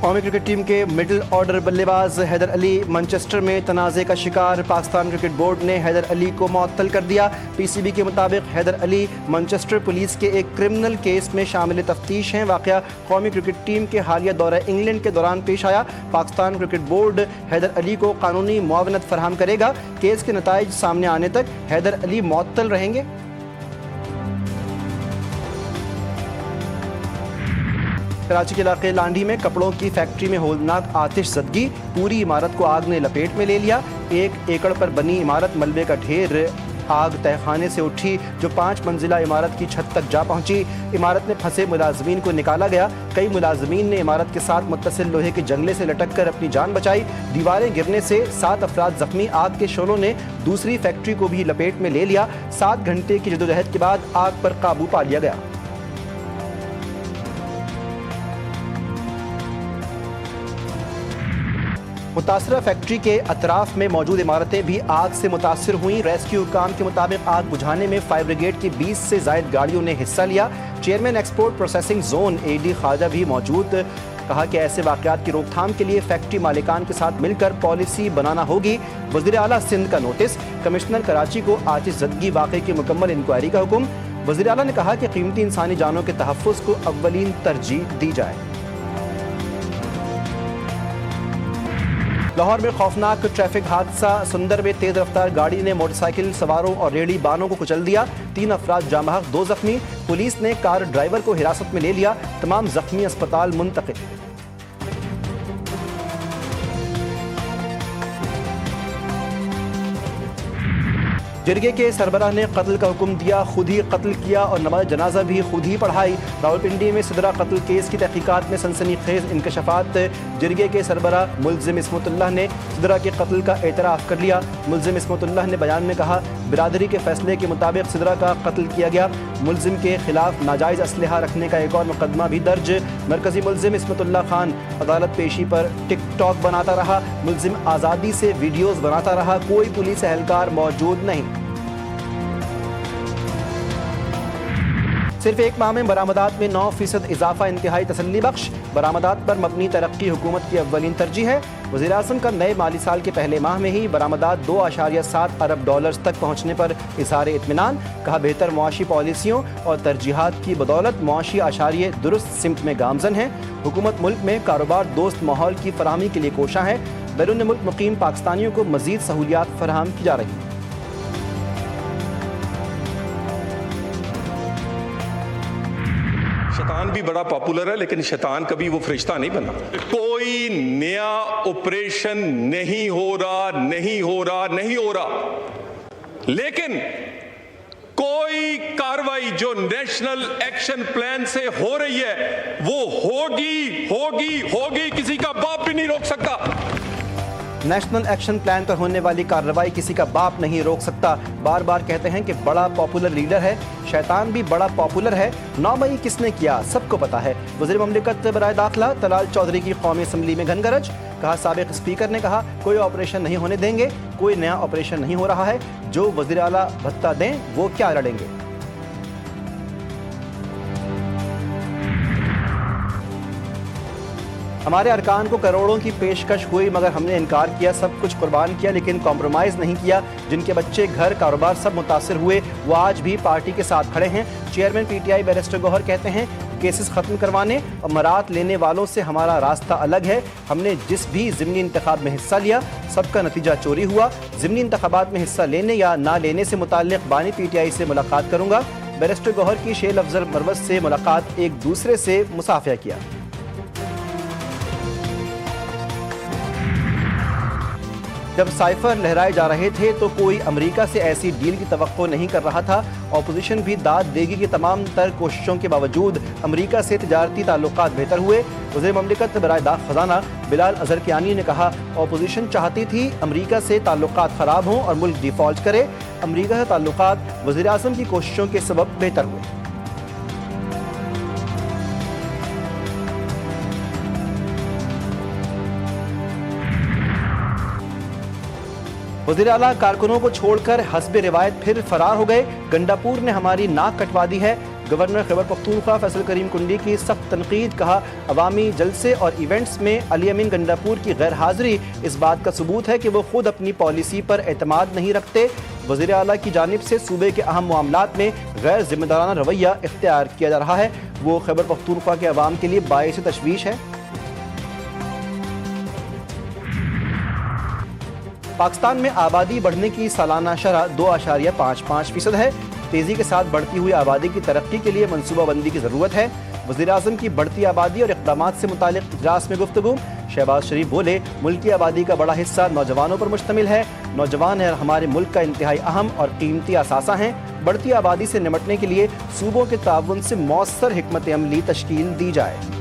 कौमी cricket team के middle order बल्लेबाज हैदर अली मैनचेस्टर में तनाज़े का शिकार। पाकिस्तान क्रिकेट बोर्ड ने हैदर अली को मुअत्तल कर दिया। पीसीबी के मुताबिक हैदर अली मैनचेस्टर पुलिस के एक क्रिमिनल केस में शामिल तफ्तीश हैं। वाक़या कौमी क्रिकेट टीम के हालिया दौरा इंग्लैंड के दौरान पेश आया। पाकिस्तान क्रिकेट बोर्ड हैदर अली को कानूनी मुआवनत फराहम करेगा। केस के नताइज सामने आने तक हैदर अली मुअत्तल रहेंगे। कराची के इलाके लांडी में कपड़ों की फैक्ट्री में होलनाक आतिशज़दगी, पूरी इमारत को आग ने लपेट में ले लिया। 1 एकड़ पर बनी इमारत मलबे का ढेर, आग तहखाने से उठी जो 5 मंजिला इमारत की छत तक जा पहुंची। इमारत में फंसे मुलाजमीन को निकाला गया। कई मुलाजमीन ने इमारत के साथ मुत्तसिल लोहे के जंगले से लटक कर अपनी जान बचाई। दीवारें गिरने से 7 अफराद जख्मी। आग के शोलों ने दूसरी फैक्ट्री को भी लपेट में ले लिया। 7 घंटे की जदोजहद के बाद आग पर काबू पा लिया गया। मुतासरा फैक्ट्री के अतराफ में मौजूद इमारतें भी आग से मुतासर हुई। रेस्क्यू काम के मुताबिक आग बुझाने में फायर ब्रिगेड की 20 से ज़ायद गाड़ियों ने हिस्सा लिया। Chairman export processing zone AD Khawaja भी मौजूद। कहा कि ऐसे वाक़यात की रोकथाम के लिए फैक्ट्री मालिकान के साथ मिलकर पॉलिसी बनाना होगी। वज़ीर आला सिंध का नोटिस। कमिश्नर कराची को आतिशज़दगी वाक़े की मुकम्मल इंक्वायरी का हुक्म। वज़ीर आला ने कहा कि कीमती इंसानी जानों के तहफ़्फ़ुज़ को अव्वलीन तरजीह दी जाए। लाहौर में खौफनाक ट्रैफिक हादसा। सुंदर में तेज रफ्तार गाड़ी ने मोटरसाइकिल सवारों और रेहड़ी बानों को कुचल दिया। 3 अफराद जाँ बहक, 2 जख्मी। पुलिस ने कार ड्राइवर को हिरासत में ले लिया। तमाम जख्मी अस्पताल मुंतकिल। जिरगे के सरबराह ने कत्ल का हुक्म दिया, खुद ही कत्ल किया और नमाज जनाजा भी खुद ही पढ़ाई। रावलपिंडी में सिदरा कत्ल केस की तहकीकात में सनसनीखेज इंकशाफात। जिरगे के सरबराह मुल्जिम इस्मतुल्लाह ने सिदरा के कत्ल का एतराफ़ कर लिया। मुल्जिम इस्मतुल्लाह ने बयान में कहा, बिरादरी के फैसले के मुताबिक सिदरा का कत्ल किया गया। मुल्जिम के खिलाफ नाजायज़ असलहा रखने का एक और मुकदमा भी दर्ज। मरकजी मुल्जिम इस्मतुल्लाह खान अदालत पेशी पर टिकटॉक बनाता रहा। मुल्जिम आज़ादी से वीडियोज़ बनाता रहा। कोई पुलिस एहलकार मौजूद नहीं। सिर्फ 1 माह में बरामदात में 9% इजाफा इंतहाई तसल्ली बख्श। बरामदात पर मबनी तरक्की हुकूमत की अव्वलीन तरजीह है। वज़ीर आज़म का नए माली साल के पहले माह में ही बरामदात $2.7 अरब तक पहुँचने पर इज़हार इत्मीनान। कहा, बेहतर मुआशी पॉलिसियों और तरजीहात की बदौलत मुआशी आशारिये दुरुस्त सिमत में गामजन हैं। हुकूमत मुल्क में कारोबार दोस्त माहौल की फराहमी के लिए कोशा है। बैरून मुल्क मुकीम पाकिस्तानियों को मज़ीद सहूलियात फराहम की जा रही हैं। शैतान भी बड़ा पॉपुलर है, लेकिन शैतान कभी वो फरिश्ता नहीं बना। कोई नया ऑपरेशन नहीं हो रहा, लेकिन कोई कार्रवाई जो नेशनल एक्शन प्लान से हो रही है वो होगी। किसी का बाप भी नहीं रोक सकता। नेशनल एक्शन प्लान पर होने वाली कार्रवाई किसी का बाप नहीं रोक सकता। बार बार कहते हैं कि बड़ा पॉपुलर लीडर है। शैतान भी बड़ा पॉपुलर है। 9 मई किसने किया सबको पता है। वज़ीर ममलिकत बराए दाखिला तलाल चौधरी की कौमी असम्बली में घनगरज। कहा, साबिक स्पीकर ने कहा, कोई ऑपरेशन नहीं होने देंगे। कोई नया ऑपरेशन नहीं हो रहा है। जो वज़ीर आला भत्ता दें वो क्या लड़ेंगे। हमारे अरकान को करोड़ों की पेशकश हुई मगर हमने इनकार किया। सब कुछ कुर्बान किया लेकिन कॉम्प्रोमाइज़ नहीं किया। जिनके बच्चे, घर, कारोबार सब मुतासर हुए वो आज भी पार्टी के साथ खड़े हैं। चेयरमैन PTI बैरिस्टर गौहर कहते हैं, केसेस ख़त्म करवाने और मरात लेने वालों से हमारा रास्ता अलग है। हमने जिस भी ज़िमनी इंतखाब में हिस्सा लिया सबका नतीजा चोरी हुआ। ज़िमनी इंतखाबात में हिस्सा लेने या ना लेने से मुताल्लिक़ बानी PTI से मुलाकात करूँगा। बैरिस्टर गौहर की शेल अफजल मरवत से मुलाकात, एक दूसरे से मुसाफिया किया। जब साइफर लहराए जा रहे थे तो कोई अमेरिका से ऐसी डील की तवक्को नहीं कर रहा था। ऑपोजिशन भी दाद देगी कि तमाम तर कोशिशों के बावजूद अमेरिका से तिजारती ताल्लुकात बेहतर हुए। वज़ीर ममलिकत बराए खजाना बिलाल अज़रकियानी ने कहा, ऑपोजिशन चाहती थी अमेरिका से ताल्लुकात ख़राब हों और मुल्क डिफ़ॉल्ट करे। अमेरिका से ताल्लुकात वज़ीर आज़म की कोशिशों के सबब बेहतर हुए। वज़ीर आला कारकुनों को छोड़कर हस्बे रिवायत फिर फरार हो गए। गंडापुर ने हमारी नाक कटवा दी है। गवर्नर खैबर पख्तूनख्वा फैसल करीम कुंडी की सख्त तनकीद। कहा, अवामी जलसे और इवेंट्स में अली अमीन गंडापुर की गैर हाजिरी इस बात का सबूत है कि वो खुद अपनी पॉलिसी पर एतमाद नहीं रखते। वज़ीर आला की जानिब से सूबे के अहम मामलात में गैर जिम्मेदाराना रवैया इख्तियार किया जा रहा है। वो खैबर पख्तूनख्वा के अवाम के लिए बाइस तशवीश है। पाकिस्तान में आबादी बढ़ने की सालाना शरह 2.55% है। तेज़ी के साथ बढ़ती हुई आबादी की तरक्की के लिए मनसूबाबंदी की ज़रूरत है। वज़ीर-ए-आज़म की बढ़ती आबादी और इक़दामात से मुतालिक इजलास में गुफ्तगू। शहबाज शरीफ बोले, मुल्क की आबादी का बड़ा हिस्सा नौजवानों पर मुश्तमिल है। नौजवान हमारे मुल्क का इंतहाई अहम और कीमती असासा हैं। बढ़ती आबादी से निपटने के लिए सूबों के ताउन से मौसर हिकमत अमली तश्कील दी जाए।